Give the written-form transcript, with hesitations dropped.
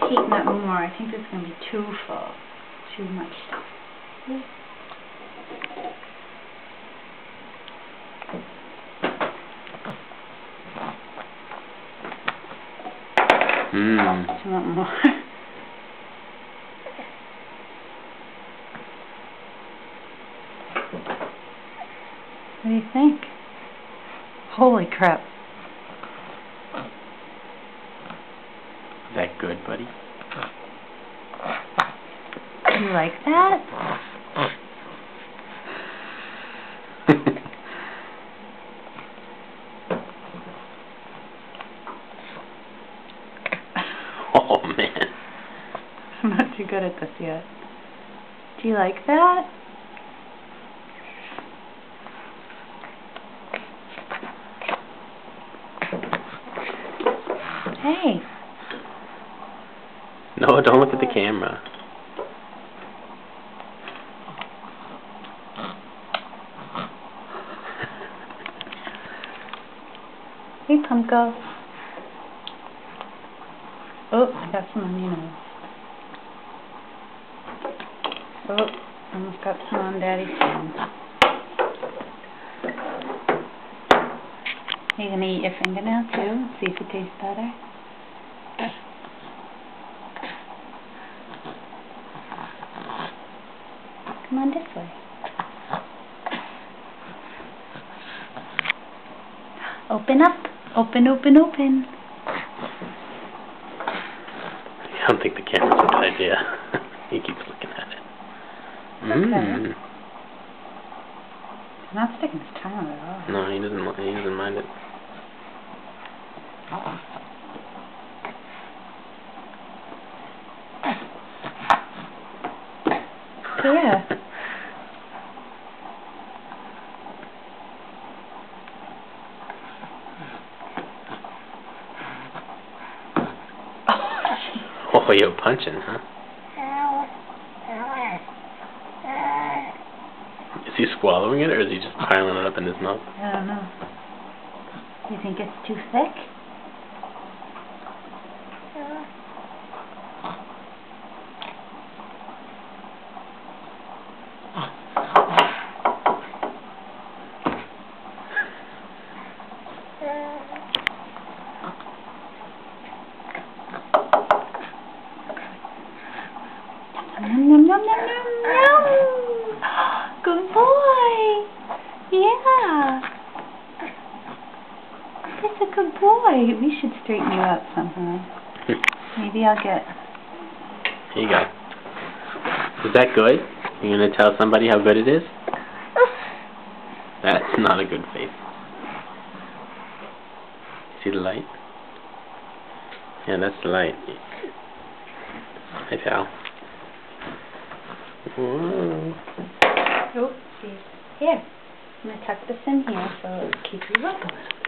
heating up more. I think this is going to be too full. Too much stuff. Mmm. Do you want more? What do you think? Holy crap. Is that good, buddy? Do you like that? Oh, man. I'm not too good at this yet. Do you like that? Hey. No, don't look at the camera. Hey, Pumpko. Oh, I got some on your nose. Oh, almost got some on Daddy's hand. Are you going to eat your fingernail too? See if it tastes better? Come on this way. Open up. Open, open, open. I don't think the camera's a good idea. He keeps looking at it. Okay. He's not sticking his tongue out at all. No, he doesn't mind it. Yeah. Oh, you're punching, huh? Is he swallowing it, or is he just piling it up in his mouth? I don't know. You think it's too thick? Nom nom nom nom nom nom. Good boy. Yeah. That's a good boy. We should straighten you up somehow. Maybe I'll get... Here you go. Is that good? You gonna tell somebody how good it is? That's not a good face. See the light? Yeah, that's the light. Hi, pal. Whoa. Oh, see. Here. I'm going to tuck this in here so it'll keep you up a little.